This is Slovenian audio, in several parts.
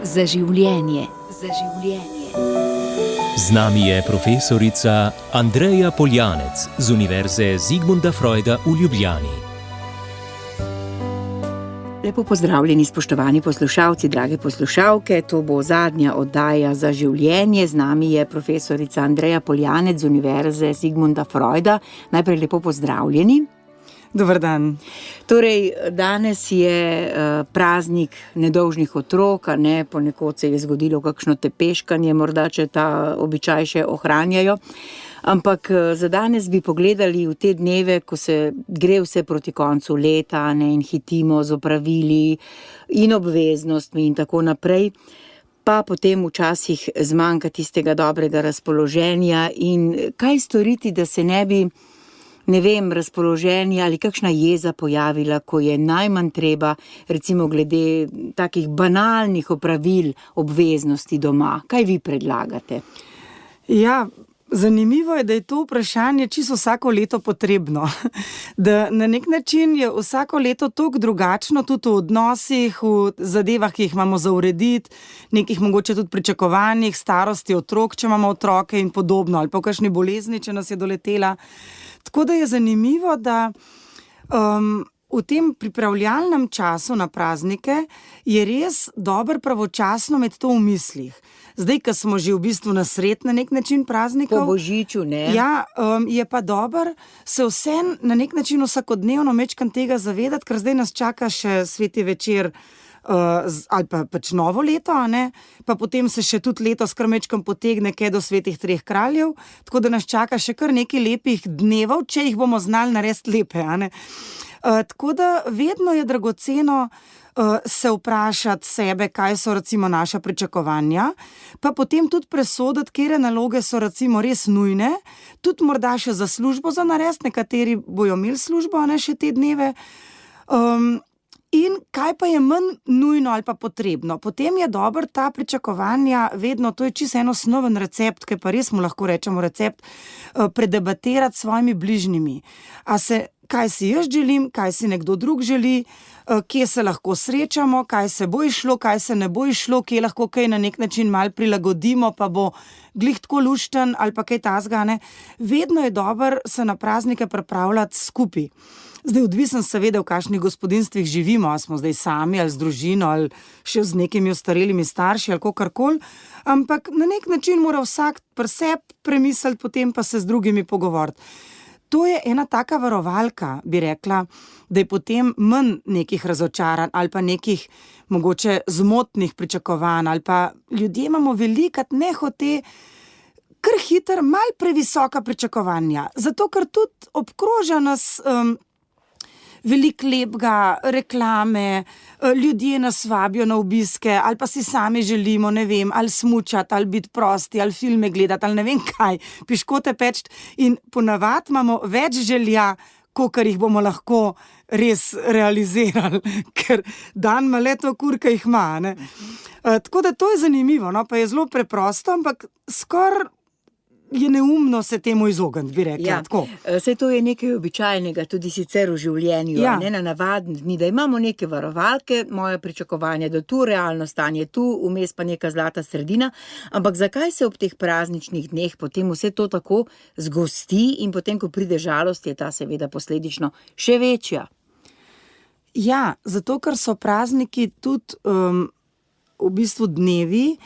Za življenje. Za življenje. Z nami je profesorica Andreja Poljanec z Univerze Zigmunda Freuda v Ljubljani. Lepo pozdravljeni, spoštovani poslušalci, drage poslušalke. To bo zadnja oddaja Za življenje. Z nami je profesorica Andreja Poljanec z Univerze Zigmunda Freuda. Najprej lepo pozdravljeni. Dober dan. Torej, danes je praznik nedolžnih otrok, ponekod se je zgodilo kakšno tepeškanje, morda če ta običaj še ohranjajo. Ampak za danes bi pogledali v te dneve, ko se gre vse proti koncu leta, in hitimo z opravili in obveznostmi in tako naprej, pa potem včasih zmanjka tistega dobrega razpoloženja in kaj storiti, da se ne bi razpoloženje ali kakšna jeza pojavila, ko je najmanj treba, recimo glede takih banalnih opravil, obveznosti doma. Kaj vi predlagate? Ja, zanimivo je, da je to vprašanje čisto vsako leto potrebno. Da na nek način je vsako leto toliko drugačno, tudi v odnosih, v zadevah, ki jih imamo za urediti, nekih mogoče tudi pričakovanjih, starosti otrok, če imamo otroke in podobno, ali pa v kakšni bolezni, če nas je doletela. Tako da je zanimivo, da v tem pripravljalnem času na praznike je res dobro pravočasno imeti to v mislih. Zdaj, ko smo že v bistvu na sred na nek način praznikov. Po božiču, ne? Ja, je pa dobro se vsem na nek način vsakodnevno mečkam tega zavedati, ker zdaj nas čaka še sveti večer, ali pa pač novo leto, pa potem se še tudi letos kar mečkam potegne kaj do svetih treh kraljev, tako da nas čaka še kar nekaj lepih dnevov, če jih bomo znali narediti lepe, Tako da vedno je dragoceno se vprašati sebe, kaj so recimo naša pričakovanja, pa potem tudi presoditi, katere naloge so recimo res nujne, tudi morda še za službo za narediti, nekateri bojo imeli službo, še te dneve, in kaj pa je manj nujno ali pa potrebno. Potem je dobro ta pričakovanja vedno, to je čisto en osnoven recept, ki pa res mu lahko rečemo recept, predebatirati s svojimi bližnjimi. Kaj si jaz želim, kaj si nekdo drug želi, kje se lahko srečamo, kaj se bo išlo, kaj se ne bo išlo, kje lahko kaj na nek način malo prilagodimo, pa bo glih tako lušten ali pa kaj tasga, Vedno je dobro se na praznike pripravljati skupaj. Zdaj odvisen seveda, v kakšnih gospodinjstvih živimo, ali smo zdaj sami ali z družino ali še z nekimi ostarelimi starši ali kakorkoli, ampak na nek način mora vsak pri sebi premisliti, potem pa se z drugimi pogovoriti. To je ena taka varovalka, bi rekla, da je potem manj nekih razočaranj ali pa nekih mogoče zmotnih pričakovanj ali pa ljudje imamo velikokrat nehote kar hitro malo previsoka pričakovanja, zato ker tudi obkroža nas veliko lepega, reklame, ljudje nas vabijo na obiske ali pa si sami želimo, ali smučati, ali biti prosti, ali filme gledati, ali ne vem kaj, piškote peči in ponavadi imamo več želja, kolikor jih bomo lahko res realizirali, ker dan ima le to kurka jih ima, Tako da to je zanimivo, pa je zelo preprosto, ampak skoraj je neumno se temu izogniti, bi rekla. Tako. Saj to je nekaj običajnega, tudi sicer v življenju, na navaden dni, da imamo neke varovalke, moje pričakovanje, da tu realno stanje tu, vmes pa neka zlata sredina, ampak zakaj se ob teh prazničnih dneh potem vse to tako zgosti in potem, ko pride žalost, je ta seveda posledično še večja? Ja, zato ker so prazniki tudi v bistvu dnevi,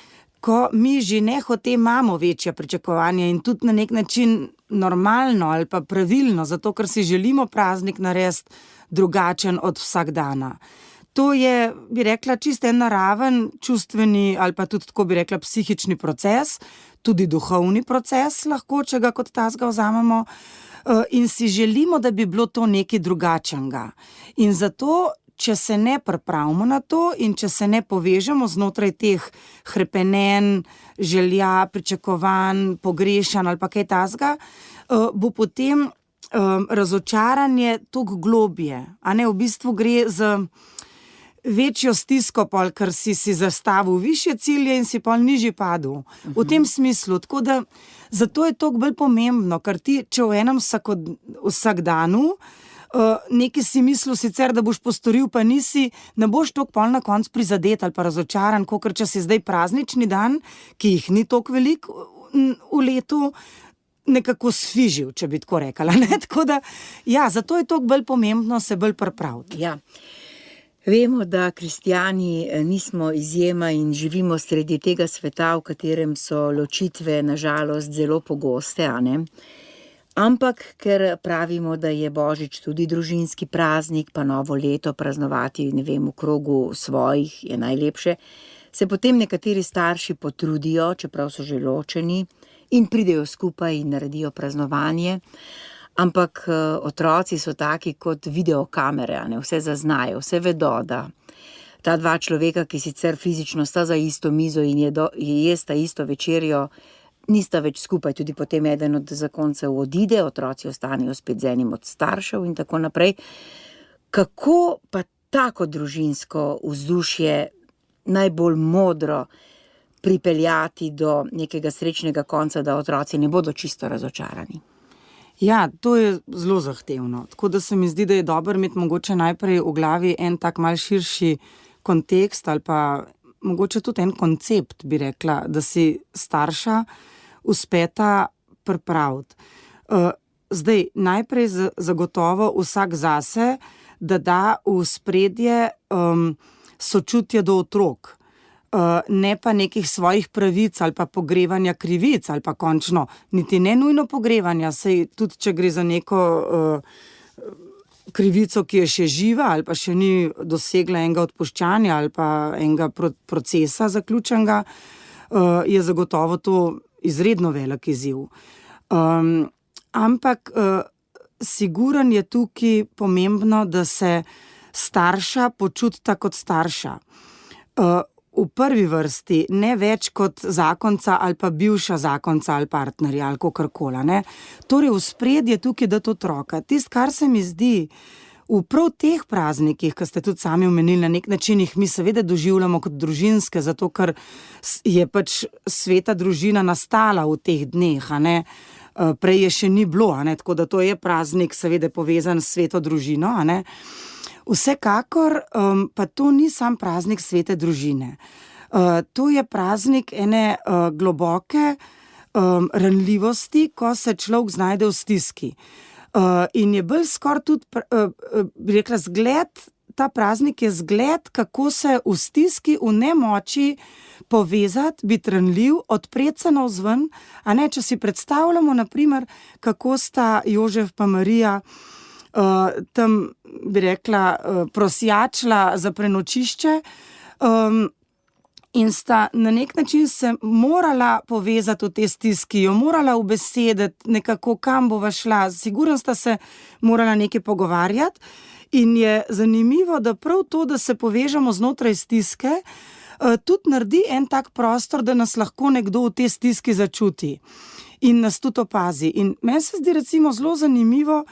ko mi že nehote imamo večja pričakovanja in tudi na nek način normalno ali pa pravilno, zato ker si želimo praznik narediti drugačen od vsakdana. To je, bi rekla, čisto en naraven čustveni ali pa tudi, tako bi rekla, psihični proces, tudi duhovni proces lahko, če ga kot tazga vzamemo, in si želimo, da bi bilo to nekaj drugačnega. In zato, če se ne pripravimo na to in če se ne povežemo znotraj teh hrepenenj, želja, pričakovanj, pogrešanj ali pa kaj tasga, bo potem razočaranje toliko globje. V bistvu gre za večjo stisko, ker si zastavil višje cilje in si pol nižji padel. V tem smislu. Tako da zato je toliko bolj pomembno, ker ti, če v enem vsakdanu nekaj si mislil sicer, da boš postoril, pa nisi, ne boš toliko pol na koncu prizadet ali pa razočaran, kakor če si zdaj praznični dan, ki jih ni toliko veliko v letu, nekako sfižil, če bi tako rekla. Ne? Tako da, ja, zato je toliko bolj pomembno se bolj pripraviti. Ja. Vemo, da kristjani nismo izjema in živimo sredi tega sveta, v katerem so ločitve nažalost zelo pogoste, a ne? Ampak, ker pravimo, da je Božič tudi družinski praznik, pa novo leto praznovati, ne vem, v krogu svojih je najlepše, se potem nekateri starši potrudijo, čeprav so že ločeni, in pridejo skupaj in naredijo praznovanje. Ampak otroci so taki kot videokamere, ne? Vse zaznajo, vse vedo, da ta dva človeka, ki sicer fizično sta za isto mizo in jesta isto večerjo, nista več skupaj, tudi potem eden od zakoncev odide, otroci ostanejo spet z enim od staršev in tako naprej. Kako pa tako družinsko vzdušje najbolj modro pripeljati do nekega srečnega konca, da otroci ne bodo čisto razočarani? Ja, to je zelo zahtevno. Tako da se mi zdi, da je dobro imeti mogoče najprej v glavi en tak mal širši kontekst ali pa mogoče tudi en koncept, bi rekla, da si starša uspeta pripraviti. Zdaj, najprej zagotovo vsak zase, da da v spredje sočutje do otrok, ne pa nekih svojih pravic ali pa pogrevanja krivic ali pa končno, niti ne nujno pogrevanja, saj tudi če gre za neko krivico, ki je še živa ali pa še ni dosegla enega odpuščanja ali pa enega procesa zaključenega, je zagotovo to izredno velik izziv. Ampak siguran je tukaj pomembno, da se starša počutita kot starša. V prvi vrsti ne več kot zakonca ali pa bivša zakonca ali partnerja ali kakorkoli, ne. Torej v spredje tukaj dati otroka. Tisto, kar se mi zdi v prav teh praznikih, ki ste tudi sami omenili, na nek način jih mi seveda doživljamo kot družinske, zato ker je pač sveta družina nastala v teh dneh, a ne. Prej je še ni bilo, a ne, tako da to je praznik seveda povezan s sveto družino, a ne. Vsekakor pa to ni sam praznik svete družine. To je praznik ene globoke ranljivosti, ko se človek znajde v stiski. In je bolj skoraj tudi, bi rekla, zgled, ta praznik je zgled, kako se v stiski, v nemoči povezati, biti ranljiv, odpreti se navzven, a ne, če si predstavljamo, na primer, kako sta Jožef pa Marija tam, bi rekla, prosjačila za prenočišče in sta na nek način se morala povezati v tej stiski, jo morala ubesediti nekako, kam bova šla, sigurno sta se morala nekaj pogovarjati in je zanimivo, da prav to, da se povežemo znotraj stiske, tudi naredi en tak prostor, da nas lahko nekdo v tej stiski začuti in nas tudi opazi. In meni se zdi recimo zelo zanimivo,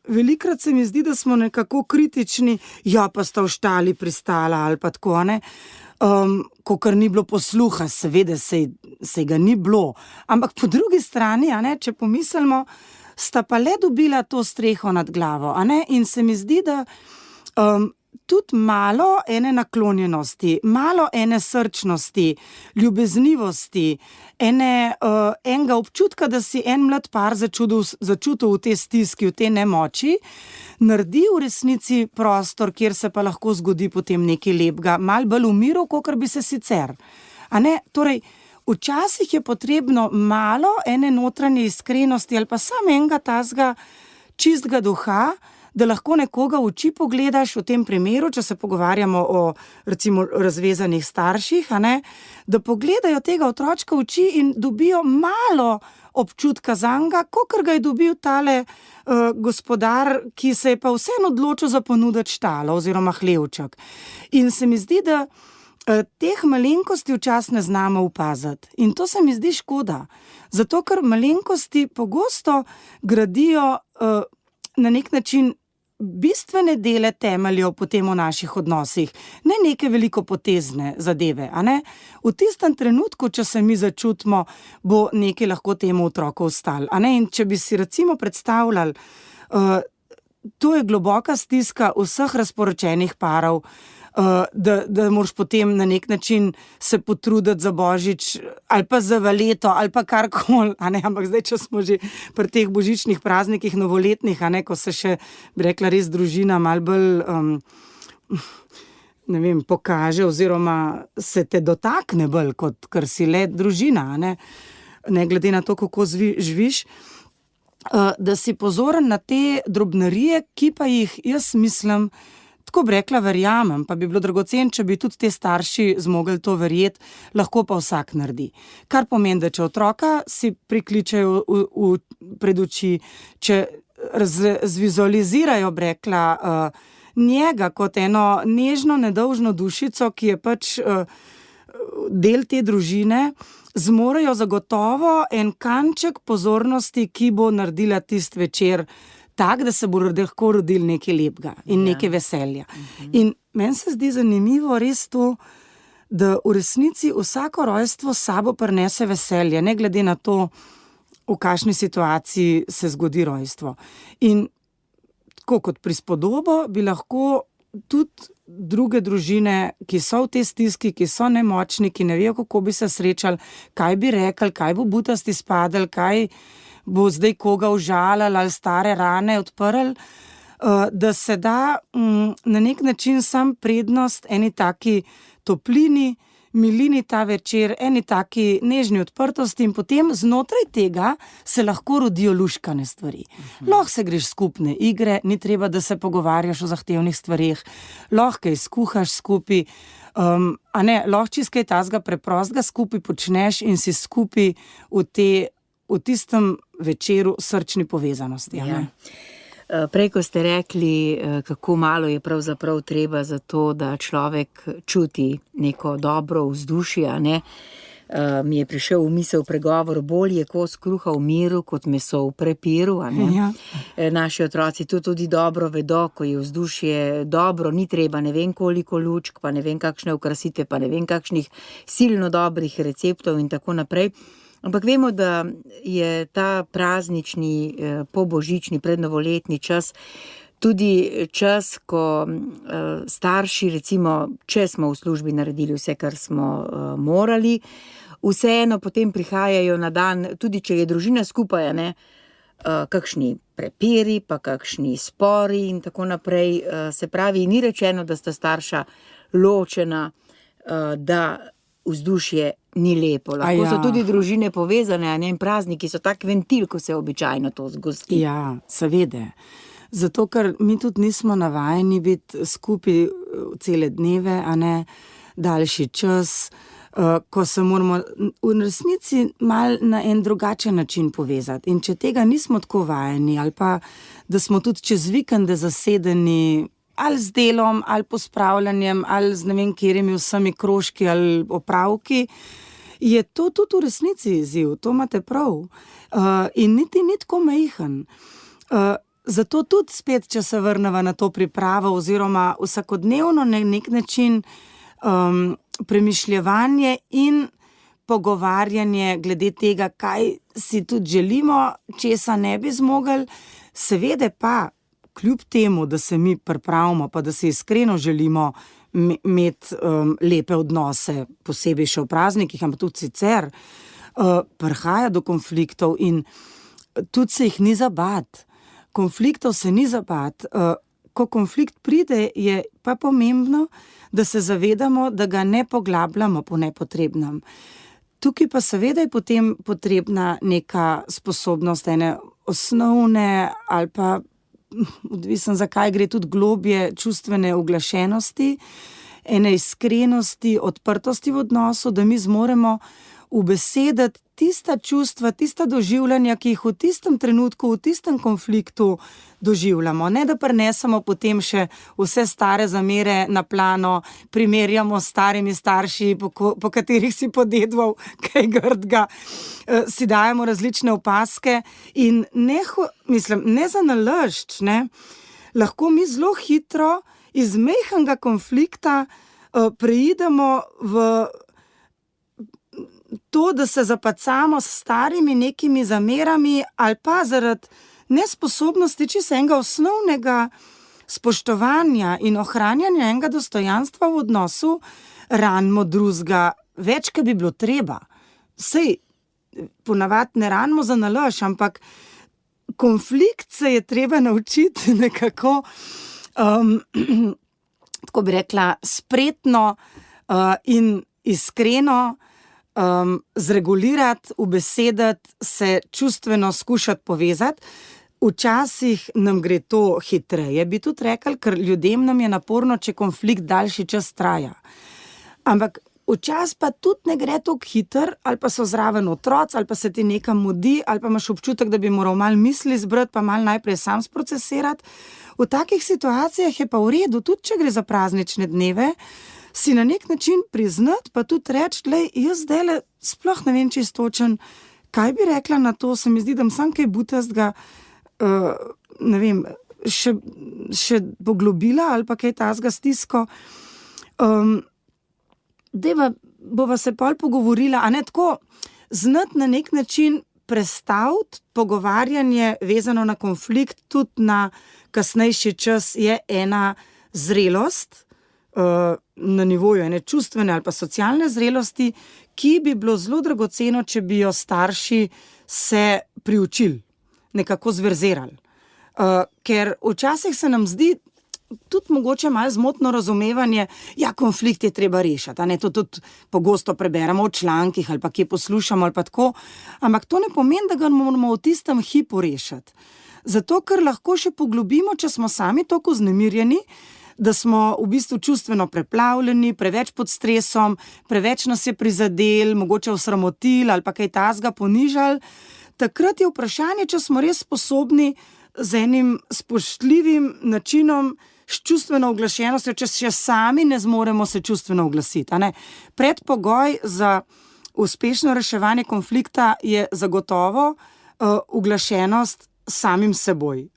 velikrat se mi zdi, da smo nekako kritični, ja, pa sta v štali pristala ali pa tako, ne, kakor ni bilo posluha, seveda sej ga ni bilo, ampak po drugi strani, a ne, če pomislimo, sta pa le dobila to streho nad glavo, a ne, in se mi zdi, da tudi malo ene naklonjenosti, malo ene srčnosti, ljubeznivosti, enega občutka, da si en mlad par začutil v tej stiski, v tej nemoči, naredi v resnici prostor, kjer se pa lahko zgodi potem nekaj lepega, malo bolj v miru, kakor bi se sicer. A ne, torej, včasih je potrebno malo ene notranje iskrenosti ali pa samo enega tazga čistega duha, da lahko nekoga v oči pogledaš, v tem primeru, če se pogovarjamo o recimo razvezanih starših, a ne, da pogledajo tega otročka v oči in dobijo malo občutka zanj, kakor ga je dobil tale gospodar, ki se je pa vseeno odločil za ponuditi štalo oziroma hlevček. In se mi zdi, da teh malenkosti včasih ne znamo opaziti. In to se mi zdi škoda. Zato, ker malenkosti pogosto gradijo na nek način bistvene dele temeljev potem v naših odnosih, ne neke velikopotezne zadeve, a ne. V tistem trenutku, če se mi začutimo, bo nekaj lahko temu otroku ostalo, a ne. In če bi si recimo predstavljali to je globoka stiska vseh razporočenih parov, da moraš potem na nek način se potruditi za Božič ali pa za Valeto ali pa karkoli, ampak zdaj, če smo že pri teh božičnih praznikih, novoletnih, ko se še, bi rekla, res družina malo bolj, pokaže oziroma se te dotakne bolj, kot kar si le družina, ne glede na to, kako živiš, da si pozoren na te drobnarije, ki pa jih, jaz mislim, tako bi rekla, verjamem, pa bi bilo dragocen, če bi tudi te starši zmogli to verjeti, lahko pa vsak naredi. Kar pomeni, da če otroka si prikličejo pred oči, če zvizualizirajo, bi rekla, njega kot eno nežno, nedolžno dušico, ki je pač del te družine, zmorejo zagotovo en kanček pozornosti, ki bo naredila tisti večer tak, da se bo lahko rodil nekaj lepega in nekaj veselja. In meni se zdi zanimivo res to, da v resnici vsako rojstvo s sabo prinese veselje, ne glede na to, v kakšni situaciji se zgodi rojstvo. In tako kot prispodobo bi lahko tudi druge družine, ki so v tej stiski, ki so nemočni, ki ne vejo, kako bi se srečali, kaj bi rekli, kaj bo butasti spadali, kaj bo zdaj koga užalili ali stare rane odprli, da se da na nek način sam prednost eni taki toplini, milini ta večer, eni taki nežni odprtosti in potem znotraj tega se lahko rodijo luškane stvari. Lahko se greš skupne igre, ni treba, da se pogovarjaš o zahtevnih stvareh, lahko kaj skuhaš skupaj, lahko čisto kaj tazga preprostega skupaj počneš in si skupaj v tistem večeru srčni povezanosti. Ja. Prej, ko ste rekli, kako malo je pravzaprav treba za to, da človek čuti neko dobro vzdušje, mi je prišel v misel pregovor: bolje kos kruha v miru, kot meso v prepiru. Ja. Naši otroci to tudi dobro vedo, ko je vzdušje dobro, ni treba ne vem koliko lučk, pa ne vem kakšne okrasitve, pa ne vem kakšnih silno dobrih receptov in tako naprej. Ampak vemo, da je ta praznični, pobožični, prednovoletni čas tudi čas, ko starši, recimo, če smo v službi naredili vse, kar smo morali, vseeno potem prihajajo na dan, tudi če je družina skupaj, kakšni prepiri, pa kakšni spori in tako naprej. Se pravi, ni rečeno, da sta starša ločena, da vzdušje ni lepo. Lahko so tudi družine povezane, in prazniki so tak ventil, ko se običajno to zgosti. Ja, seveda. Zato, ker mi tudi nismo navajeni biti skupaj cele dneve, daljši čas, ko se moramo v resnici mal na en drugačen način povezati. In če tega nismo tako vajeni, ali pa da smo tudi čez vikende zasedeni ali z delom, ali pospravljanjem, ali z ne vem katerimi vsemi krožki ali opravki, je to tudi v resnici izziv, to imate prav. In niti ni tako majhen. Zato tudi spet, če se vrneva na to pripravo oziroma vsakodnevno na nek način premišljevanje in pogovarjanje glede tega, kaj si tudi želimo, česa ne bi zmogli, seveda pa kljub temu, da se mi pripravimo, pa da si iskreno želimo imeti lepe odnose, posebej še v praznikih, ampak tudi sicer, prihaja do konfliktov in tudi se jih ni za bati. Konfliktov se ni za bati. Ko konflikt pride, je pa pomembno, da se zavedamo, da ga ne poglabljamo po nepotrebnem. Tukaj pa seveda je potem potrebna neka sposobnost ene osnovne ali pa odvisen, zakaj gre, tudi globje čustvene uglašenosti, ene iskrenosti, odprtosti v odnosu, da mi zmoremo ubesediti tista čustva, tista doživljanja, ki jih v tistem trenutku, v tistem konfliktu doživljamo. Ne da prinesemo potem še vse stare zamere na plano, primerjamo s starimi starši, po katerih si podedval kaj grdga, si dajemo različne opaske in ne za nalašč, lahko mi zelo hitro iz majhnega konflikta preidemo v to, da se zapacamo s starimi nekimi zamerami ali pa zaradi nesposobnosti čisto enega osnovnega spoštovanja in ohranjanja enega dostojanstva v odnosu ranimo drugega, več, kot bi bilo treba. Sej, ponavadi ne ranimo za nalaž, ampak konflikt se je treba naučiti nekako, tako bi rekla, spretno in iskreno zregulirati, ubesediti, se čustveno skušati povezati. Včasih nam gre to hitreje, bi tudi rekli, ker ljudem nam je naporno, če konflikt daljši čas traja. Ampak včasih pa tudi ne gre tako hiter, ali pa so zraven otroci, ali pa se ti nekam mudi, ali pa imaš občutek, da bi moral malo misli zbrati, pa malo najprej sam sprocesirati. V takih situacijah je pa v redu, tudi če gre za praznične dneve, si na nek način priznati, pa tudi reči, glej, jaz zdajle sploh ne vem čisto točen, kaj bi rekla na to, se mi zdi, da sam kaj butastga, ne vem, še poglobila ali pa kaj tazga stisko. Bova se pol pogovorila, a ne tako, znati na nek način prestaviti pogovarjanje vezano na konflikt, tudi na kasnejši čas je ena zrelost, na nivoju ene čustvene ali pa socialne zrelosti, ki bi bilo zelo dragoceno, če bi jo starši se priučili, nekako zverzirali. Ker včasih se nam zdi tudi mogoče malo zmotno razumevanje, ja, konflikt je treba rešiti, a ne, to tudi pogosto preberemo v člankih ali pa kje poslušamo ali pa tako, ampak to ne pomeni, da ga moramo v tistem hipu rešiti. Zato, ker lahko še poglobimo, če smo sami toliko vznemirjeni, da smo v bistvu čustveno preplavljeni, preveč pod stresom, preveč nas je prizadel, mogoče osramotili ali pa kaj tazga ponižali. Takrat je vprašanje, če smo res sposobni z enim spoštljivim načinom, s čustveno uglašenostjo, če še sami ne zmoremo se čustveno uglasiti. Predpogoj za uspešno reševanje konflikta je zagotovo uglašenost samim seboj.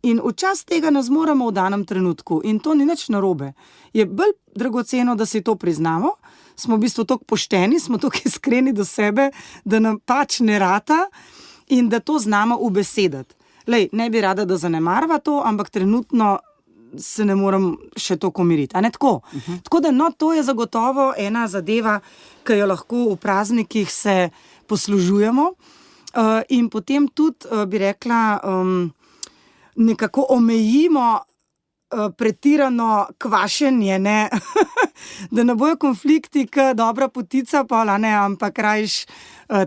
In včasih tega ne zmoremo v danem trenutku in to ni nič narobe. Je bolj dragoceno, da si to priznamo, smo v bistvu toliko pošteni, smo toliko iskreni do sebe, da nam pač ne rata in da to znamo ubesediti. Lej, ne bi rada, da zanemarva to, ampak trenutno se ne morem še toliko umiriti. Tako? Tako da, to je zagotovo ena zadeva, ki jo lahko v praznikih se poslužujemo. In potem tudi, bi rekla, nekako omejimo pretirano kvašenje, ne? Da ne bojo konflikti, kot dobra potica, ampak rajš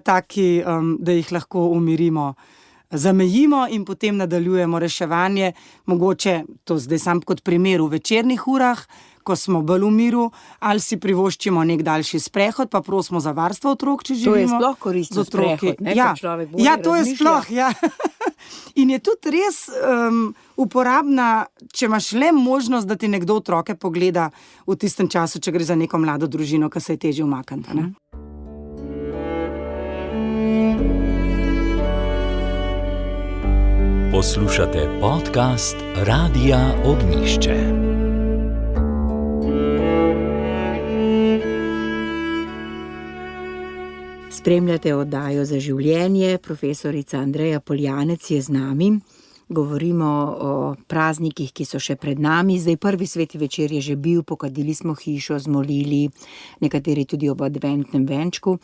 taki, da jih lahko umirimo, zamejimo in potem nadaljujemo reševanje. Mogoče, to zdaj sam kot primer, v večernih urah, ko smo bolj v miru, ali si privoščimo nek daljši sprehod, pa prosimo za varstvo otrok, če živimo. To je sploh koristen sprehod, ne? Ja, Človek bolje ja, to je razmišlja. sploh, ja. In je tudi res uporabna, če imaš le možnost, da ti nekdo otroke pogleda v tistem času, če gre za neko mlado družino, ki se je težje umakniti, ne? Poslušate podcast Radia Ognjišče. Spremljate oddajo Za življenje, profesorica Andreja Poljanec je z nami. Govorimo o praznikih, ki so še pred nami. Zdaj prvi sveti večer je že bil, pokadili smo hišo, zmolili, nekateri tudi ob adventnem venčku.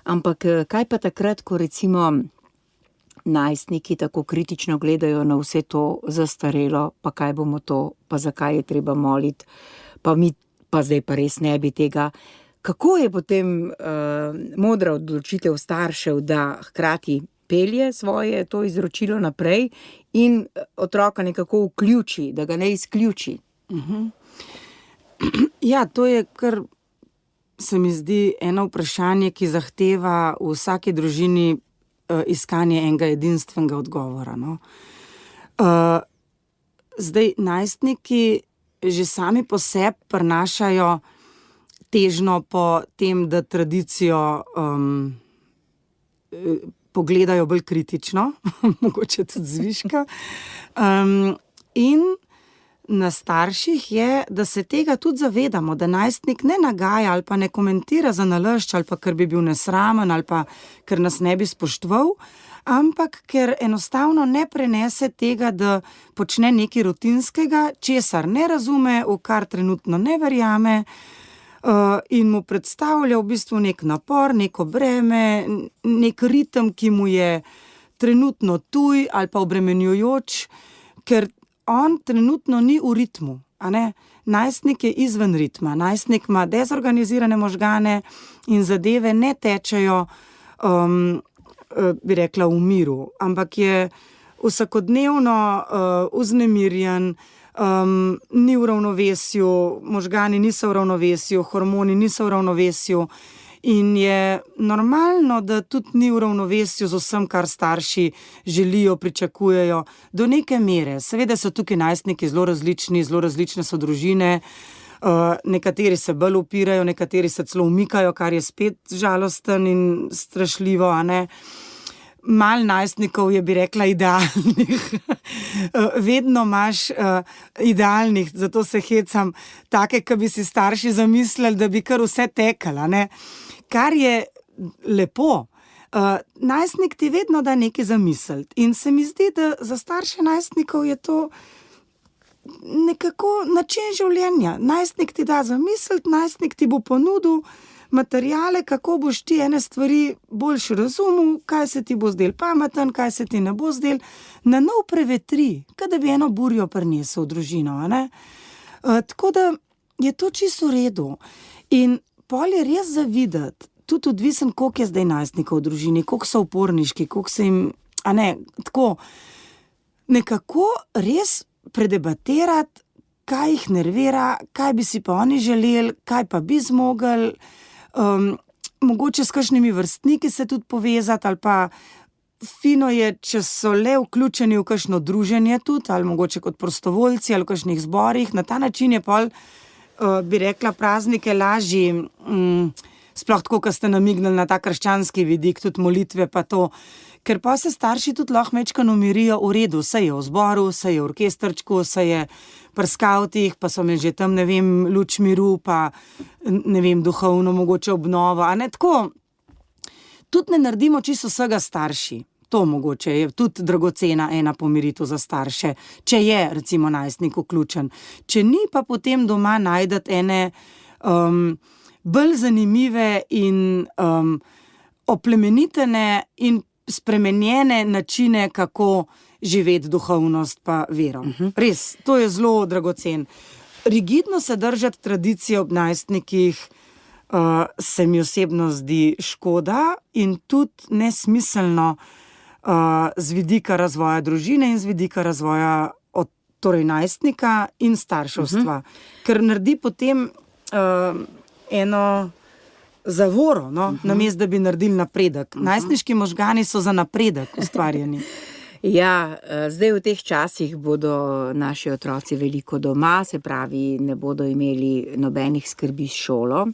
Ampak kaj pa takrat, ko recimo najstniki tako kritično gledajo na vse to zastarelo, pa kaj bomo to, pa zakaj je treba moliti, pa mi pa zdaj pa res ne bi tega. Kako je potem modra odločitev staršev, da hkrati pelje svoje to izročilo naprej in otroka nekako vključi, da ga ne izključi? Ja, to je kar, se mi zdi, eno vprašanje, ki zahteva v vsaki družini iskanje enega edinstvenega odgovora. Zdaj, najstniki že sami po sebi prinašajo težnjo po tem, da tradicijo pogledajo bolj kritično, mogoče tudi zviška. In na starših je, da se tega tudi zavedamo, da najstnik ne nagaja ali pa ne komentira za nalašč, ali pa ker bi bil nesramen, ali pa ker nas ne bi spoštoval, ampak ker enostavno ne prenese tega, da počne nekaj rutinskega, česar ne razume, v kar trenutno ne verjame, in mu predstavlja v bistvu nek napor, neko breme, nek ritem, ki mu je trenutno tuj ali pa obremenjujoč, ker on trenutno ni v ritmu, a ne? Najstnik je izven ritma, najstnik ima dezorganizirane možgane in zadeve ne tečejo, bi rekla, v miru, ampak je vsakodnevno vznemirjen, ni v ravnovesju, možgani niso v ravnovesju, hormoni niso v ravnovesju in je normalno, da tudi ni v ravnovesju z vsem, kar starši želijo, pričakujejo, do neke mere. Seveda so tukaj najstniki zelo različne so družine, nekateri se bolj upirajo, nekateri se celo umikajo, kar je spet žalosten in strašljivo, a ne. Malo najstnikov je, bi rekla, idealnih. Vedno imaš idealnih, zato se hecam, take, ki bi si starši zamislili, da bi kar vse tekala, ne. Kar je lepo. Najstnik ti vedno da nekaj zamisliti in se mi zdi, da za starše najstnikov je to nekako način življenja. Najstnik ti da zamisliti, najstnik ti bo ponudil materijale, kako boš ti ene stvari boljše razumel, kaj se ti bo zdel pameten, kaj se ti ne bo zdel, na nov prevetri, kaj da bi eno burjo prinesel v družino, a ne? Tako da je to čisto v redu. In pol je res za videti, tudi odvisen, koliko je zdaj najstnikov v družini, koliko so uporniški, koliko se jim, a ne, tako, nekako res predebatirati, kaj jih nervira, kaj bi si pa oni želeli, kaj pa bi zmogli, mogoče s kakšnimi vrstniki se tudi povezati, ali pa fino je, če so le vključeni v kakšno druženje tudi, ali mogoče kot prostovoljci, ali v kakšnih zborih. Na ta način je pol, bi rekla, praznike lažji, sploh tako, ko ste namignili na ta krščanski vidik, tudi molitve pa to, ker pa se starši tudi lahko majčkeno umirijo, v redu, saj je v zboru, saj je v orkestrčku, saj je pri skavtih, pa so imeli že tam, ne vem, luč miru, pa ne vem, duhovno mogoče obnovo, a ne, tako, tudi ne naredimo čisto vsega starši. To mogoče je tudi dragocena ena pomiritev za starše, če je recimo najstnik vključen. Če ni, pa potem doma najdete ene bolj zanimive in oplemenitene in spremenjene načine, kako živeti duhovnost pa vero. Res, to je zelo dragocen. Rigidno se držati tradicije ob najstnikih se mi osebno zdi škoda in tudi nesmiselno z vidika razvoja družine in z vidika razvoja torej najstnika in starševstva. Ker naredi potem eno zavoro, no? Namesto da bi naredili napredek. Najstniški možgani so za napredek ustvarjeni. Ja, zdaj v teh časih bodo naši otroci veliko doma, se pravi, ne bodo imeli nobenih skrbi s šolo,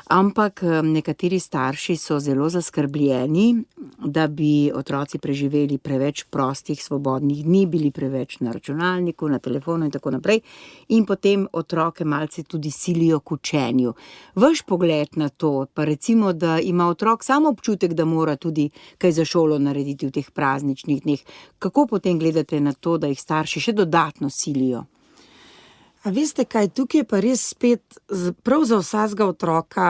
ampak nekateri starši so zelo zaskrbljeni, da bi otroci preživeli preveč prostih, svobodnih dni, bili preveč na računalniku, na telefonu in tako naprej, in potem otroke malce tudi silijo k učenju. Vaš pogled na to, pa recimo, da ima otrok samo občutek, da mora tudi kaj za šolo narediti v teh prazničnih dneh, kako potem gledate na to, da jih starši še dodatno silijo? A veste kaj, tukaj je pa res spet prav za vsakega otroka,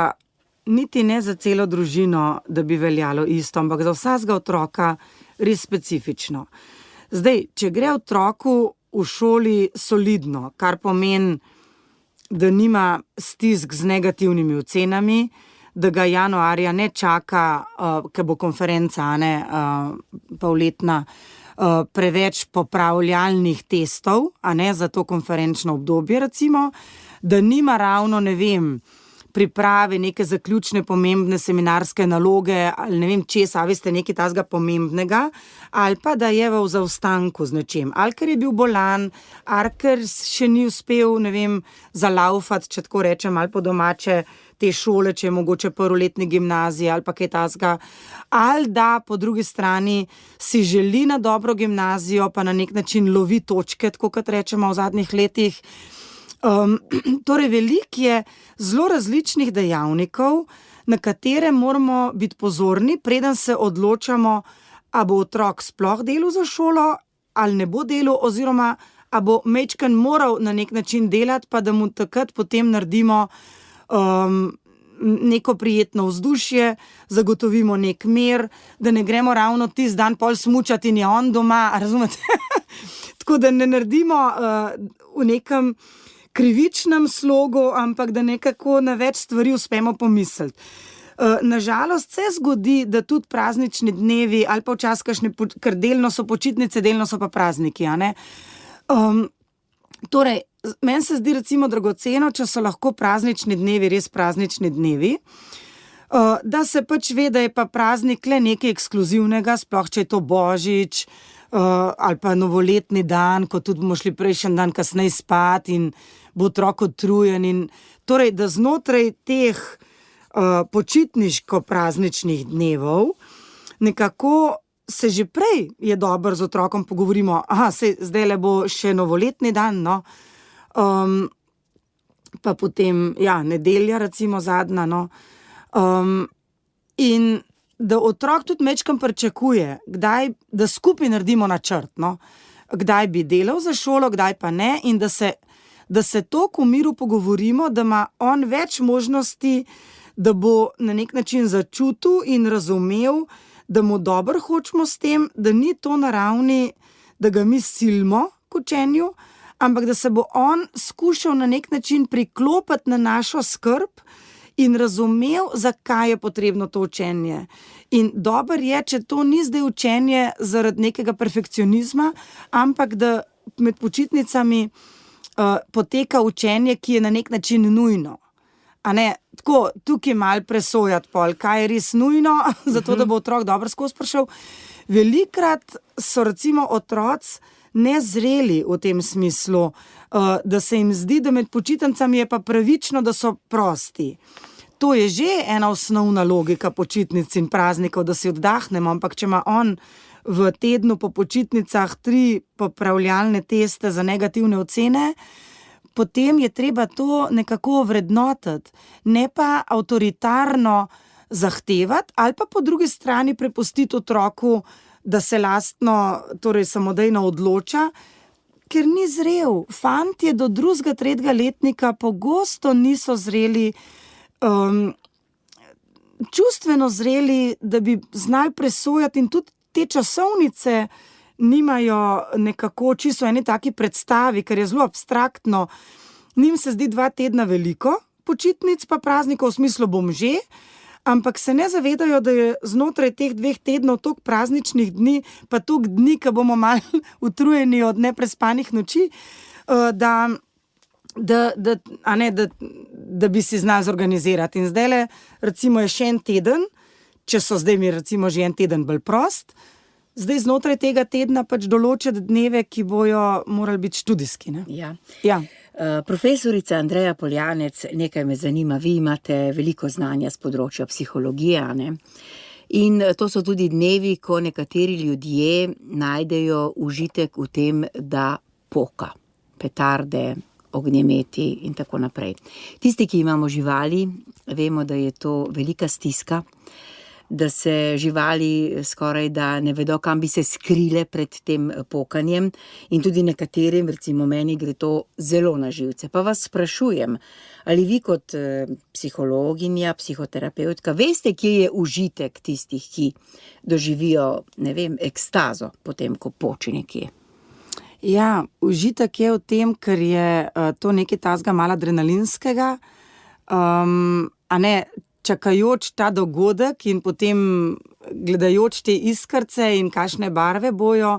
niti ne za celo družino, da bi veljalo isto, ampak za vsakega otroka res specifično. Zdaj, če gre otroku v šoli solidno, kar pomeni, da nima stisk z negativnimi ocenami, da ga januarja ne čaka, ko bo konferenca, polletna, preveč popravljalnih testov, a ne, za to konferenčno obdobje recimo, da nima ravno, ne vem, priprave neke zaključne pomembne seminarske naloge ali ne vem česa, veste, nekaj tazga pomembnega, ali pa da je v zaostanku z nečem, ali ker je bil bolan, ali ker še ni uspel, ne vem, zalaufati, če tako rečem, ali po domače te šole, če je mogoče prvoletni gimnazije ali pa kaj tazga, ali da po drugi strani si želi na dobro gimnazijo, pa na nek način lovi točke, tako kot rečemo v zadnjih letih. Torej, veliko je zelo različnih dejavnikov, na katere moramo biti pozorni, preden se odločamo, a bo otrok sploh delal za šolo, ali ne bo delal, oziroma a bo majčken moral na nek način delati, pa da mu takrat potem naredimo neko prijetno vzdušje, zagotovimo nek mir, da ne gremo ravno tisti dan pol smučati in je on doma, razumete? Tako da ne naredimo v nekem krivičnem slogu, ampak da nekako na več stvari uspemo pomisliti. Nažalost se zgodi, da tudi praznični dnevi ali pa včasih kakšne, ker delno so počitnice, delno so pa prazniki, a ne? Torej, meni se zdi recimo dragoceno, če so lahko praznični dnevi res praznični dnevi, da se pač ve, da je pa praznik le nekaj ekskluzivnega, sploh če je to božič, ali pa novoletni dan, ko tudi bomo šli prejšnji dan kasneje spat in bo otrok utrujen in torej, da znotraj teh počitniško-prazničnih dnevov nekako se že prej je dobro z otrokom pogovorimo, zdaj le bo še novoletni dan, no, pa potem, nedelja recimo zadnja, no, in da otrok tudi majčkeno pričakuje, kdaj, da skupaj naredimo načrt, no, kdaj bi delal za šolo, kdaj pa ne, in da se toliko v miru pogovorimo, da ima on več možnosti, da bo na nek način začutil in razumel, da mu dobro hočemo s tem, da ni to na ravni, da ga mi silimo k učenju, ampak da se bo on skušal na nek način priklopiti na našo skrb in razumel, zakaj je potrebno to učenje. In dobro je, če to ni zdaj učenje zaradi nekega perfekcionizma, ampak da med počitnicami poteka učenje, ki je na nek način nujno. A ne, tako, tukaj malo presojati pol, kaj je res nujno, zato da bo otrok dobro skozi prišel. Velikrat so recimo otroci nezreli v tem smislu, da se jim zdi, da med počitnicami je pa pravično, da so prosti. To je že ena osnovna logika počitnic in praznikov, da si oddahnemo, ampak če ima on v tednu po počitnicah 3 popravljalne teste za negativne ocene, potem je treba to nekako vrednotiti, ne pa avtoritarno zahtevati ali pa po drugi strani prepustiti otroku, da se lastno, torej samodejno odloča, ker ni zrel. Fantje do 2., 3. letnika pogosto niso zreli, čustveno zreli, da bi znali presojati in tudi te časovnice nimajo nekako čisto eni taki predstavi, ker je zelo abstraktno. Njim se zdi 2 tedna veliko, počitnic pa praznikov v smislu bom že, ampak se ne zavedajo, da je znotraj teh 2 tednov toliko prazničnih dni, pa toliko dni, ko bomo malo utrujeni od neprespanih noči, da bi si znali zorganizirati. In zdajle recimo je še en teden, če so zdaj mi recimo že en teden bolj prost, zdaj znotraj tega tedna pač določiti dneve, ki bojo morali biti študijski. Ne? Ja. Profesorica Andreja Poljanec, nekaj me zanima, vi imate veliko znanja z področja psihologije, ne? In to so tudi dnevi, ko nekateri ljudje najdejo užitek v tem, da poka, petarde, ognjemeti in tako naprej. Tisti, ki imamo živali, vemo, da je to velika stiska, da se živali skoraj da ne vedo, kam bi se skrile pred tem pokanjem in tudi nekaterim, recimo meni, gre to zelo na živce. Pa vas sprašujem, ali vi kot psihologinja, psihoterapeutka, veste, kje je užitek tistih, ki doživijo, ne vem, ekstazo potem, ko poči nekje? Ja, užitek je v tem, ker je to nekaj tazga malo adrenalinskega, a ne, čakajoč ta dogodek in potem gledajoč te iskrce in kakšne barve bojo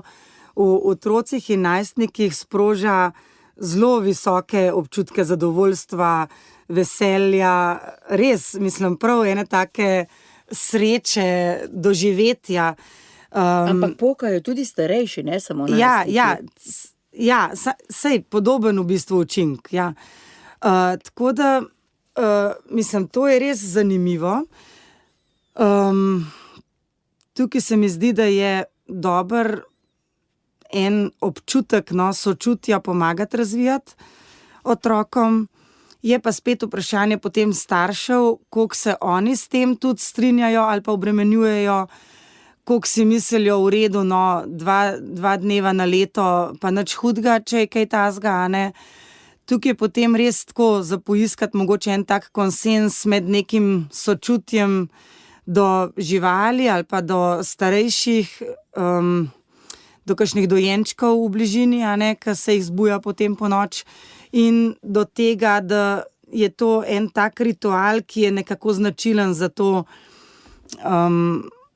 v otrocih in najstnikih sproža zelo visoke občutke zadovoljstva, veselja, res, mislim, prav ene take sreče, doživetja. Ampak pokajo tudi starejši, ne samo najstniki. Sej podoben v bistvu učink, ja. Tako da mislim, to je res zanimivo. Tukaj se mi zdi, da je dober en občutek, no, sočutja pomagati razvijati otrokom. Je pa spet vprašanje potem staršev, koliko se oni s tem tudi strinjajo ali pa obremenjujejo, koliko si mislijo v redu, no, dva dneva na leto, pa nič hudega, če je kaj tazga, a ne. Tukaj je potem res tako za poiskati mogoče en tak konsens med nekim sočutjem do živali ali pa do starejših, do kakšnih dojenčkov v bližini, a ne, ki se jih zbuja potem po noč, in do tega, da je to en tak ritual, ki je nekako značilen za to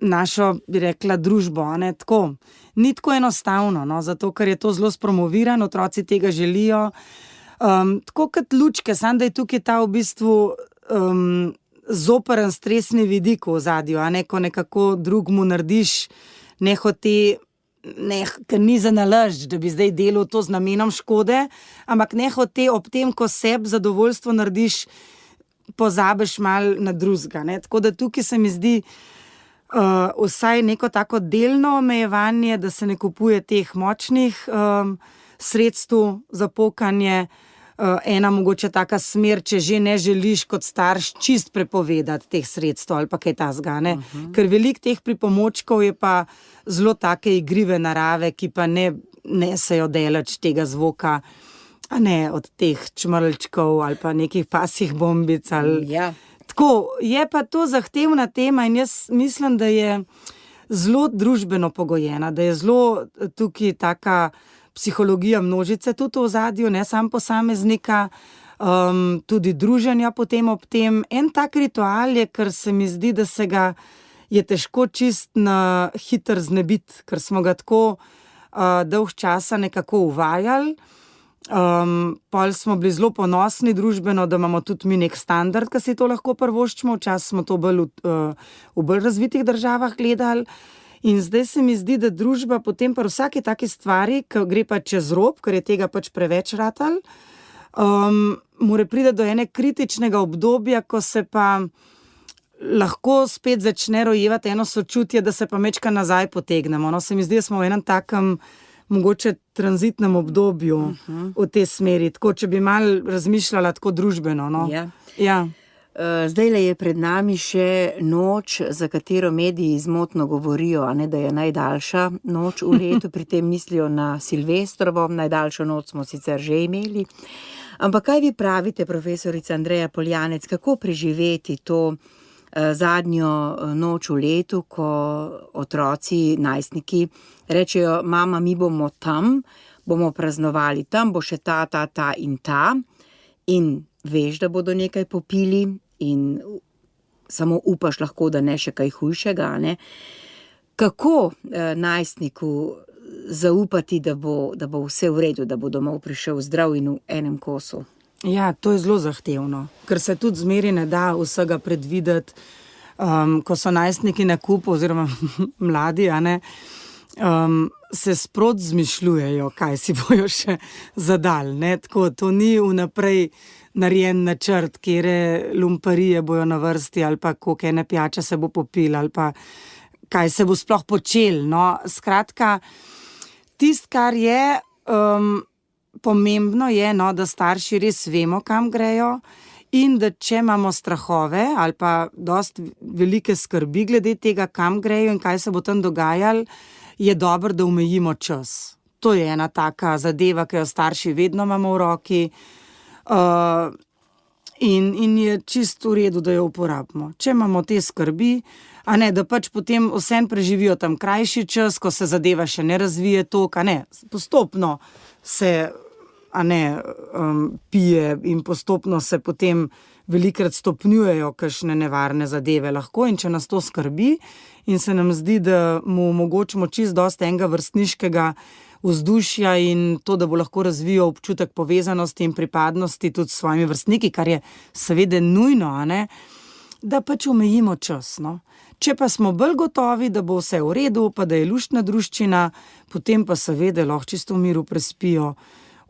našo, bi rekla, družbo, a ne, tako. Ni tako enostavno, no, zato ker je to zelo spromoviran, otroci tega želijo. Tako kot lučke, samo da je tukaj ta v bistvu zoperen stresni vidik v ozadju, a ne, ko nekako drugmu narediš nehote, ker ni za nalašč, da bi zdaj delal to z namenom škode, ampak nehote ob tem, ko sebi zadovoljstvo narediš, pozabiš malo na drugega, ne. Tako da tukaj se mi zdi vsaj neko tako delno omejevanje, da se ne kupuje teh močnih sredstev za pokanje, ena mogoče taka smer, če že ne želiš kot starš čist prepovedati teh sredstev ali pa kaj tazga, ne. Ker veliko teh pripomočkov je pa zelo take igrive narave, ki pa ne nesejo daleč tega zvoka, a ne, od teh čmrlčkov ali pa nekih pasjih bombic ali... Ja. Tako, je pa to zahtevna tema in jaz mislim, da je zelo družbeno pogojena, da je zelo tukaj taka psihologija množice tudi v ozadju, ne samo posameznika, tudi druženja potem ob tem. En tak ritual je, ker se mi zdi, da se ga je težko čist na hitro znebiti, ker smo ga tako dolg časa nekako uvajali. Pol smo bili zelo ponosni družbeno, da imamo tudi mi nek standard, ki si to lahko privoščimo, včasih smo to bolj v bolj razvitih državah gledali. In zdaj se mi zdi, da družba potem pri vsaki taki stvari, ki gre pa čez rob, ker je tega pač preveč ratal, mora priti do ene kritičnega obdobja, ko se pa lahko spet začne rojevati eno sočutje, da se pa mečka nazaj potegnemo. No, se mi zdi, da smo v enem takem mogoče tranzitnem obdobju v tej smeri, tako, če bi malo razmišljala tako družbeno, no. Ja. Ja. Zdajle je pred nami še noč, za katero mediji zmotno govorijo, a ne, da je najdaljša noč v letu, pri tem mislijo na Silvestrovo, najdaljšo noč smo sicer že imeli. Ampak kaj vi pravite, profesorica Andreja Poljanec, kako preživeti to zadnjo noč v letu, ko otroci, najstniki rečejo, mama, mi bomo tam, bomo praznovali tam, bo še ta in ta, in veš, da bodo nekaj popili in samo upaš lahko, da ne še kaj hujšega, ne? Kako najstniku zaupati, da bo vse v redu, da bo domov prišel zdrav in v enem kosu? Ja, to je zelo zahtevno, ker se tudi zmeri ne da vsega predvideti, ko so najstniki na kupu oziroma mladi, a ne, se sprot zmišljujejo, kaj si bojo še zadali, ne, tako, to ni vnaprej narejen načrt, kjere lumparije bojo na vrsti ali pa koliko ene pijače se bo popil ali pa kaj se bo sploh počel, no, skratka, tisto, kar je pomembno je, no, da starši res vemo, kam grejo, in da če imamo strahove ali pa dosti velike skrbi glede tega, kam grejo in kaj se bo tam dogajalo, je dobro, da omejimo čas. To je ena taka zadeva, ki jo starši vedno imamo v roki, in je čisto v redu, da jo uporabimo. Če imamo te skrbi, a ne, da pač potem vsem preživijo tam krajši čas, ko se zadeva še ne razvije toliko, a ne, postopno se, a ne, pije in postopno se potem velikrat stopnjujejo kakšne nevarne zadeve lahko, in če nas to skrbi in se nam zdi, da mu omogočimo čisto dosti enega vrstniškega vzdušja in to, da bo lahko razvijal občutek povezanosti in pripadnosti tudi s svojimi vrstniki, kar je seveda nujno, a ne, da pač omejimo čas, no. Če pa smo bolj gotovi, da bo vse v redu, pa da je luštna druščina, potem pa seveda lahko čisto v miru prespijo,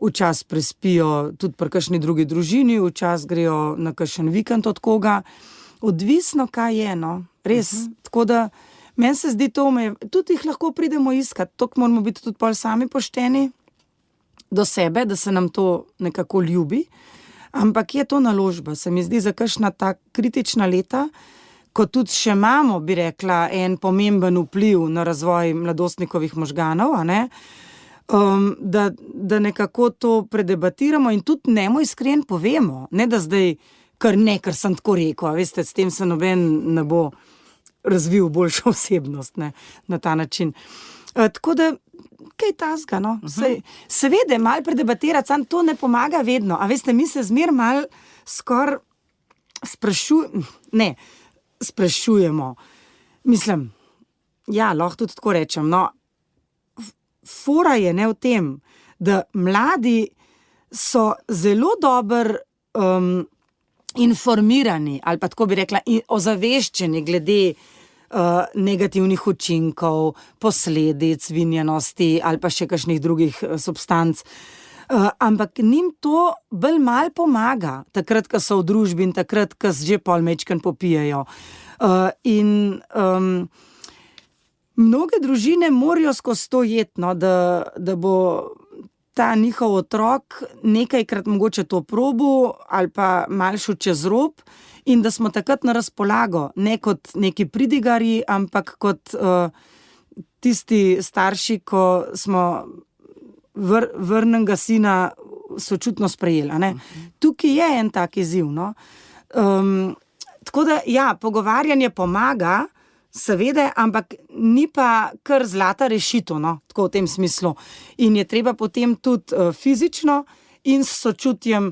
včasih prespijo tudi pri kakšni drugi družini, včasih grejo na kakšen vikend od koga. Odvisno, kaj je, no, res. Tako da meni se zdi to, tudi jih lahko pridemo iskat, toliko moramo biti tudi pol sami pošteni do sebe, da se nam to nekako ljubi, ampak je to naložba, se mi zdi, za kakšna ta kritična leta, ko tudi še imamo, bi rekla, en pomemben vpliv na razvoj mladostnikovih možganov, a ne, da nekako to predebatiramo in tudi njemu iskren povemo, ne da zdaj ker sem tako rekel, a veste, s tem se noben ne bo razvil boljšo osebnost, ne, na ta način. Tako da, kaj tazga, no? Seveda, malo predebatirati, sam to ne pomaga vedno, a veste, mi se zmer malo skoraj sprašujemo. Mislim, ja, lahko tudi tako rečem, no, fora je ne v tem, da mladi so zelo dobro informirani, ali pa tako bi rekla, ozaveščeni glede negativnih učinkov, posledic vinjenosti ali pa še kakšnih drugih substanc. Ampak njim to bolj malo pomaga, takrat, ko so v družbi in takrat, ko že pol mečken popijejo. Mnoge družine morajo skozi to jeti, no, da bo ta njihov otrok nekajkrat mogoče to probil ali pa malo šel čez rob in da smo takrat na razpolago, ne kot neki pridigarji, ampak kot tisti starši, ko smo vrnenega sina sočutno sprejeli. Ne? Tukaj je en tak izziv. No? Tako da, ja, pogovarjanje pomaga, seveda, ampak ni pa kar zlata rešitev, no? Tako v tem smislu. In je treba potem tudi fizično in s sočutjem,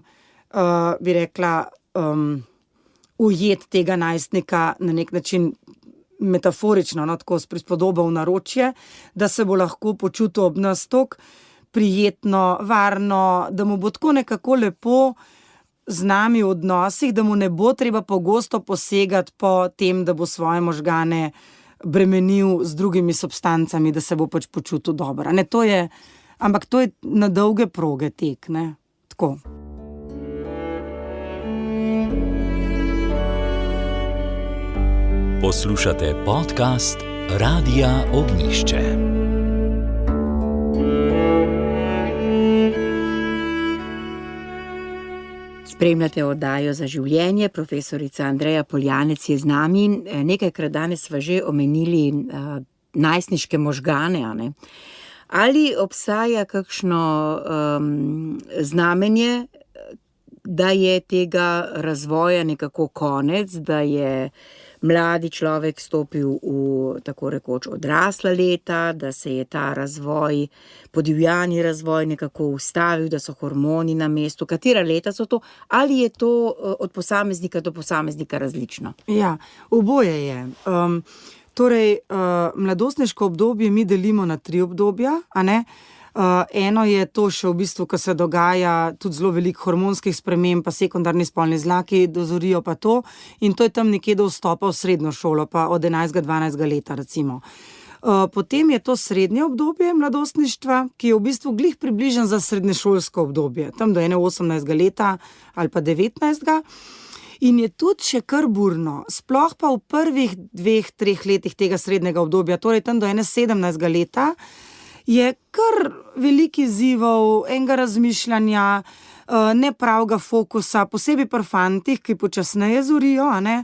bi rekla, ujeti tega najstnika na nek način metaforično, no? Tako s prispodobo v naročje, da se bo lahko počutil ob nas toliko prijetno, varno, da mu bo tako nekako lepo z nami v odnosih, da mu ne bo treba pogosto posegati po tem, da bo svoje možgane bremenil z drugimi substancami, da se bo pač počutil dobro. Ne, ampak to je na dolge proge tek, ne? Tako. Poslušate podcast Radia Ognjišče. Spremljate oddajo Za življenje, profesorica Andreja Poljanec je z nami. Nekajkrat danes sva že omenili najstniške možgane, a ne? Ali obstaja kakšno znamenje, da je tega razvoja nekako konec, da je mladi človek stopil v tako rekoč odrasla leta, da se je ta razvoj, podivjani razvoj nekako ustavil, da so hormoni na mestu. Katera leta so to? Ali je to od posameznika do posameznika različno? Ja, oboje je. Torej, mladostniško obdobje mi delimo na 3 obdobja, a ne? Eno je to še v bistvu, ko se dogaja tudi zelo veliko hormonskih sprememb, pa sekundarni spolni zlaki dozorijo pa to, in to je tam nekje do vstopa v srednjo šolo, pa od 11-12 leta recimo. Potem je to srednje obdobje mladostništva, ki je v bistvu glih približen za srednješolsko obdobje, tam do 18 leta ali pa 19. In je tudi še kar burno, sploh pa v prvih 2-3 letih tega srednjega obdobja, torej tam do 17 leta, je kar veliko izzivov, enega razmišljanja, nepravega fokusa, posebej pri fantih, ki počasneje zorijo, a ne?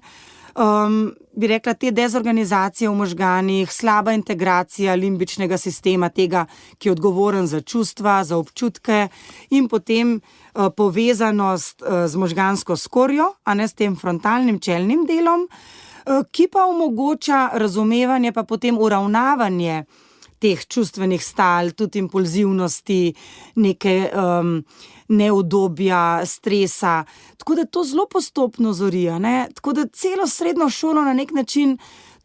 Bi rekla, te dezorganizacije v možganih, slaba integracija limbičnega sistema, tega, ki je odgovoren za čustva, za občutke, in potem povezanost z možgansko skorjo, a ne, s tem frontalnim čelnim delom, ki pa omogoča razumevanje, pa potem uravnavanje teh čustvenih stal, tudi impulzivnosti, neke neudobja, stresa. Tako da to zelo postopno zori, ne? Tako da celo srednjo šolo na nek način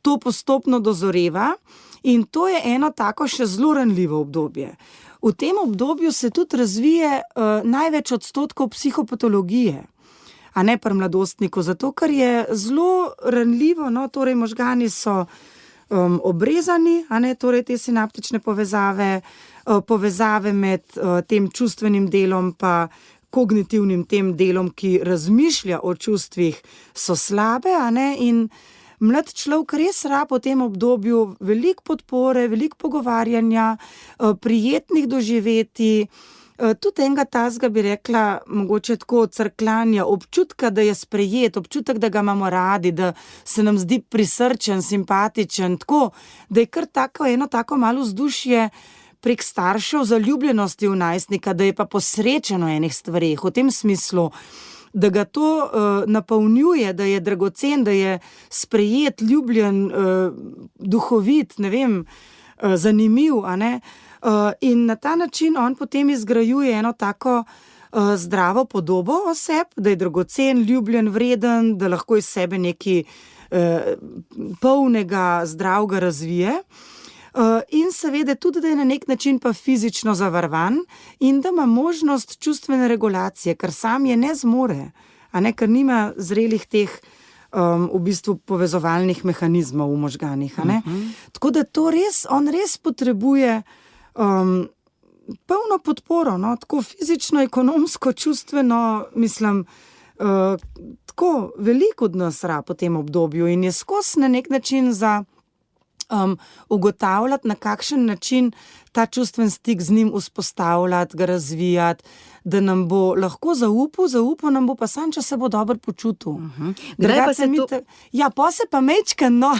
to postopno dozoreva in to je eno tako še zelo ranljivo obdobje. V tem obdobju se tudi razvije največ odstotkov psihopatologije, a ne pri mladostniku, zato ker je zelo ranljivo, no, torej možgani so obrezani, a ne, torej te sinaptične povezave, povezave med tem čustvenim delom pa kognitivnim tem delom, ki razmišlja o čustvih, so slabe, a ne, in mlad človek res rab v tem obdobju veliko podpore, veliko pogovarjanja, prijetnih doživetij, tudi enega tazga bi rekla, mogoče tako crkljanja, občutka, da je sprejet, občutek, da ga imamo radi, da se nam zdi prisrčen, simpatičen, tako, da je kar eno tako malo vzdušje prek staršev zaljubljenosti v najstnika, da je pa posrečen v enih stvareh, v tem smislu, da ga to napolnjuje, da je dragocen, da je sprejet, ljubljen, duhovit, ne vem, zanimiv, a ne. In na ta način on potem izgrajuje eno tako zdravo podobo o sebi, da je dragocen, ljubljen, vreden, da lahko iz sebe nekaj polnega, zdravega razvije. In seveda tudi, da je na nek način pa fizično zavarovan in da ima možnost čustvene regulacije, ker sam je ne zmore, a ne, ker nima zrelih teh v bistvu povezovalnih mehanizmov v možganih, a ne. Tako da to res, on res potrebuje polno podporo, no, tako fizično, ekonomsko, čustveno, mislim, tako veliko od nas rab v tem obdobju in je skozi na nek način za ugotavljati, na kakšen način ta čustven stik z njim vzpostavljati, ga razvijati, da nam bo lahko zaupal nam bo pa sam, če se bo dobro počutil. Kdaj pa se to... Ja, pa se pa mečken, no,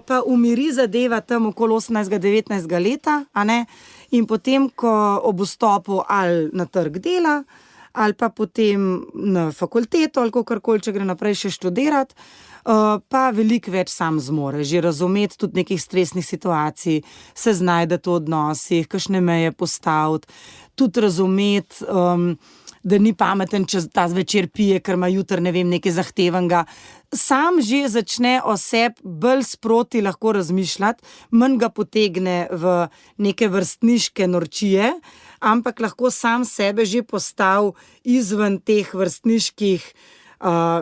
pa umiri zadeva tam okoli 18-19 leta, a ne, in potem, ko ob vstopu ali na trg dela, ali pa potem na fakulteto, ali kakorkoli, če gre naprej še študirati, pa veliko več sam zmore, že razumeti tudi nekih stresnih situacij, se znajdeti v odnosih, kakšne meje postaviti, tudi razumeti, da ni pameten, če ta zvečer pije, ker ima jutri, ne vem, nekaj zahtevenega. Sam že začne o sebi bolj sproti lahko razmišljati, manj ga potegne v neke vrstniške norčije, ampak lahko sam sebe že postavi izven teh vrstniških,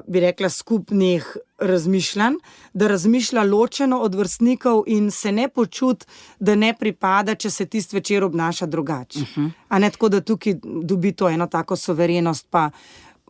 bi rekla, skupnih razmišljanj, da razmišlja ločeno od vrstnikov in se ne počuti, da ne pripada, če se tisti večer obnaša drugače. A ne, tako da tukaj dobi to eno tako suverenost, pa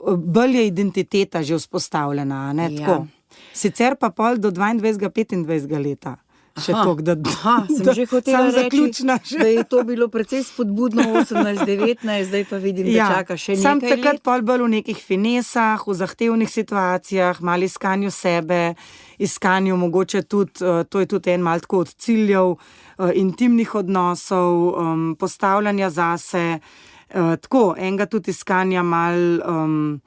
bolj je identiteta že vzpostavljena, a ne, tako. Sicer pa pol do 22-25 leta. Še toliko, sem že hotela reči, da je to bilo precej spodbudno 18-19, zdaj pa vidim, da čaka še nekaj let. Sam takrat pol bolj v nekih finesah, v zahtevnih situacijah, malo iskanju sebe, iskanju mogoče tudi, to je tudi en malo tako od ciljev, intimnih odnosov, postavljanja zase, tako, enega tudi iskanja malo...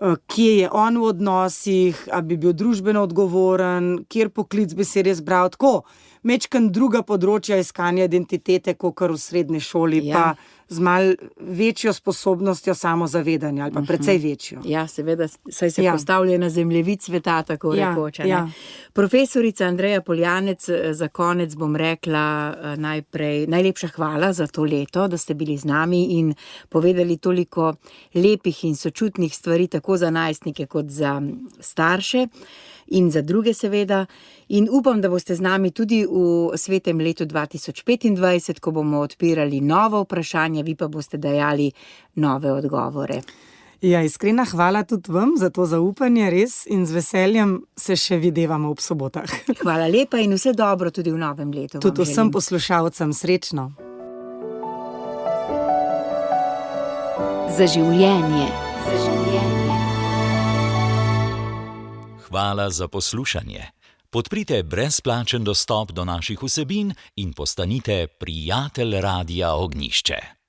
kje je on v odnosih, a bi bil družbeno odgovoren, kjer poklic bi si res bral, tako, mečken druga področja iskanja identitete, kakor v srednji šoli, pa z malo večjo sposobnostjo samozavedanja, ali pa precej večjo. Ja, seveda, saj se postavlja na zemljevid sveta, tako rekoč. Profesorica Andreja Poljanec, za konec bom rekla najlepša hvala za to leto, da ste bili z nami in povedali toliko lepih in sočutnih stvari, tako za najstnike kot za starše in za druge seveda. In upam, da boste z nami tudi v svetem letu 2025, ko bomo odpirali nova vprašanja, vi pa boste dajali nove odgovore. Ja, iskrena hvala tudi vam za to zaupanje, res, in z veseljem se še videvamo ob sobotah. Hvala lepa in vse dobro tudi v novem letu. Tudi vsem poslušalcem srečno. Za življenje. Hvala za poslušanje. Podprite brezplačen dostop do naših vsebin in postanite prijatelj Radia Ognjišče.